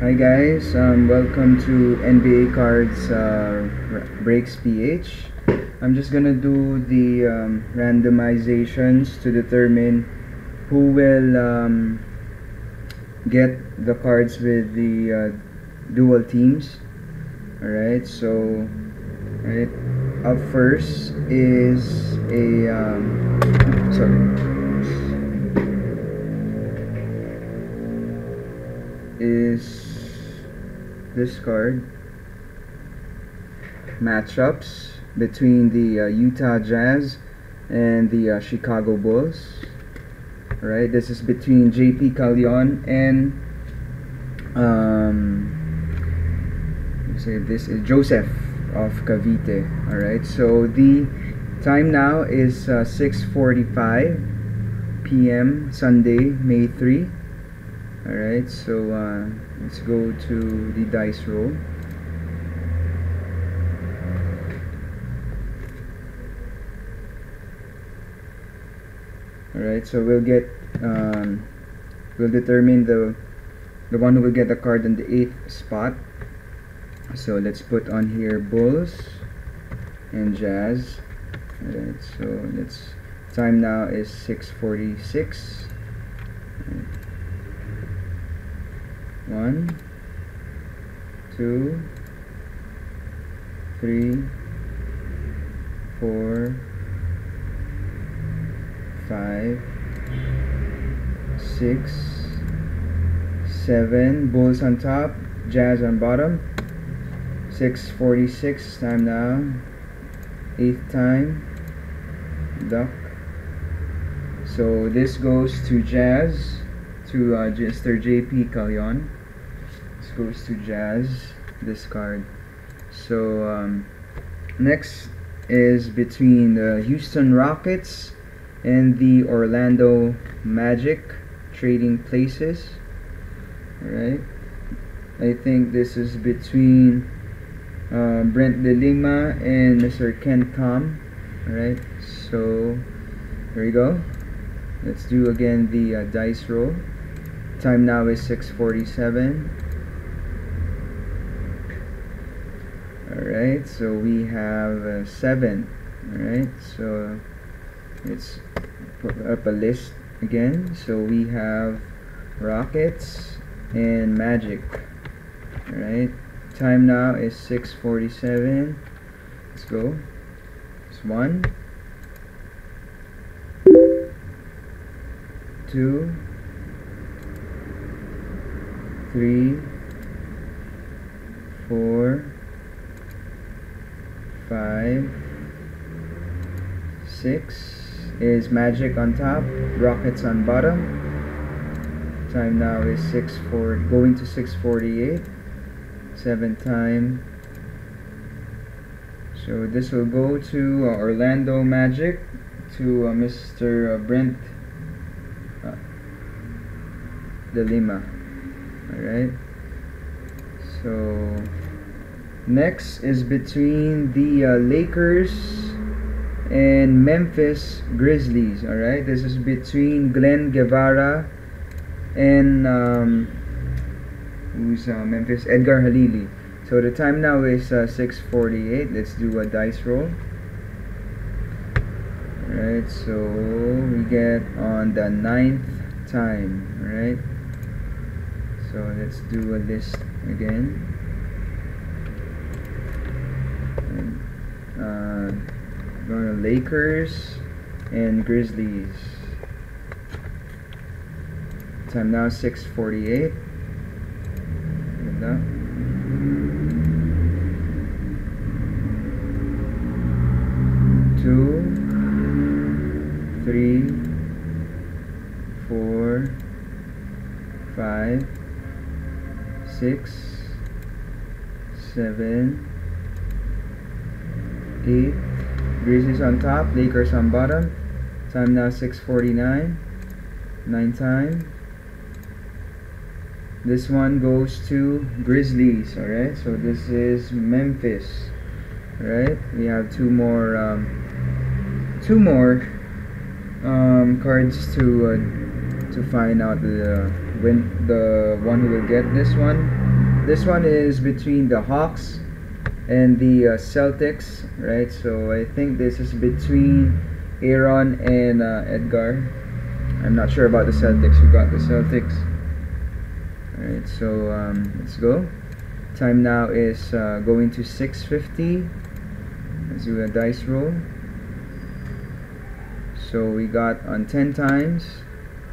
Hi guys, welcome to NBA Cards Breaks PH. I'm just gonna do the randomizations to determine who will get the cards with the dual teams. Alright, so right up first is a is this card. Matchups between the Utah Jazz and the Chicago Bulls. Alright, this is between JP Callion and this is Joseph of Cavite. Alright, so the time now is 6:45 p.m. Sunday, May 3. Alright, so let's go to the dice roll. Alright, so we'll determine the one who will get the card on the 8th spot. So let's put on here Bulls and Jazz. Alright, so time now is 6:46. 1, 2, 3, 4, 5, 6, 7. Bulls on top, Jazz on bottom. 6:46 time now. 8th time. Duck. So this goes to Jazz, to Mr. JP Callion. This goes to Jazz, this card. So next is between the Houston Rockets and the Orlando Magic, trading places. Alright, I think this is between Brent De Lima and Mr. Ken Kam. Alright, so here we go. Let's do again the dice roll. Time now is 6:47. Alright, so we have 7. Alright, so let's put up a list again. So we have Rockets and Magic. Alright, time now is 6:47. Let's go. It's 1, 2, 3, 4, 5, 6. Is Magic on top, Rockets on bottom. Time now is going to 6:48. 7th time. So this will go to Orlando Magic, to Mr. Brent De Lima. Alright, so next is between the Lakers and Memphis Grizzlies. Alright, this is between Glenn Guevara and Memphis, Edgar Halili. So the time now is 6:48. Let's do a dice roll. Alright, so we get on the 9th time. Alright, so let's do a list again. Going to Lakers and Grizzlies. Time now 6:48. 2, 3, 4, 5, 6, 7, 8. Grizzlies on top, Lakers on bottom. Time now 6:49. 9 time. This one goes to Grizzlies. Alright, so this is Memphis. Alright, we have two more cards to find out the the one who will get this one. This one is between the Hawks and the Celtics, right? So I think this is between Aaron and Edgar. I'm not sure about the Celtics. Who got the Celtics? Alright, so let's go. Time now is going to 6:50. Let's do a dice roll. So we got on 10 times.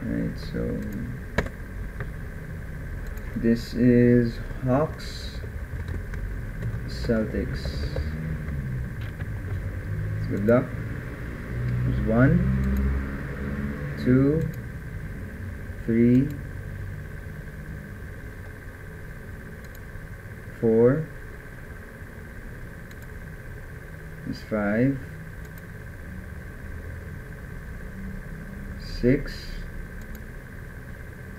Alright, so this is Hawks, Celtics. Good luck. There's 1, 2, 3, 4. There's 5, 6,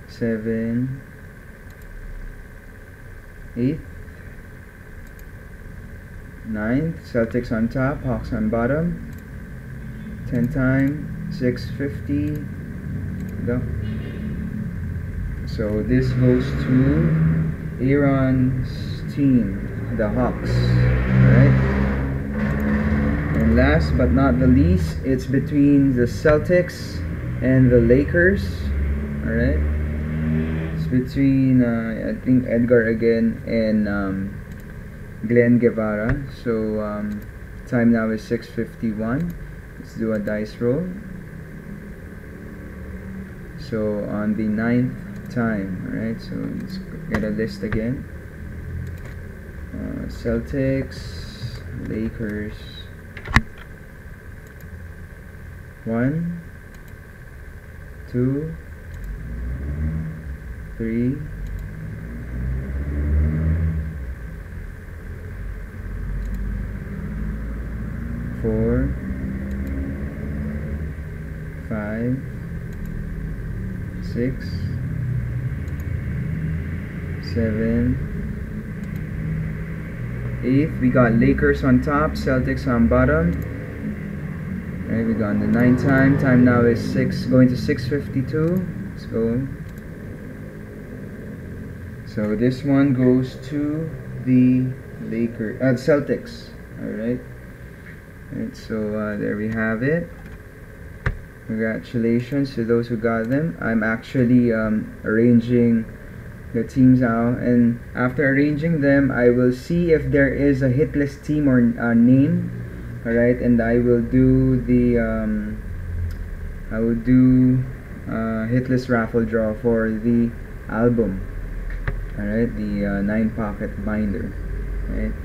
7, 8, 9. Celtics on top, Hawks on bottom. 10 time, 6:50. Go. So this goes to Aaron's team, the Hawks. Alright. And last but not the least, it's between the Celtics and the Lakers. Alright. It's between I think Edgar again and Glenn Guevara. So time now is 6:51. Let's do a dice roll. So on the 9th time, alright, so let's get a list again. Celtics, Lakers. 1, 2, 3, 4, 5, 6, 7, 8. We got Lakers on top, Celtics on bottom. Alright, we got the 9 time. Time now is going to 6:52. Let's go. So this one goes to the Celtics. Alright. Alright, so there we have it. Congratulations to those who got them. I'm actually arranging the teams now, and after arranging them, I will see if there is a hitless team or name. Alright, and I will do the hitless raffle draw for the album. Alright, the 9-pocket binder. Alright.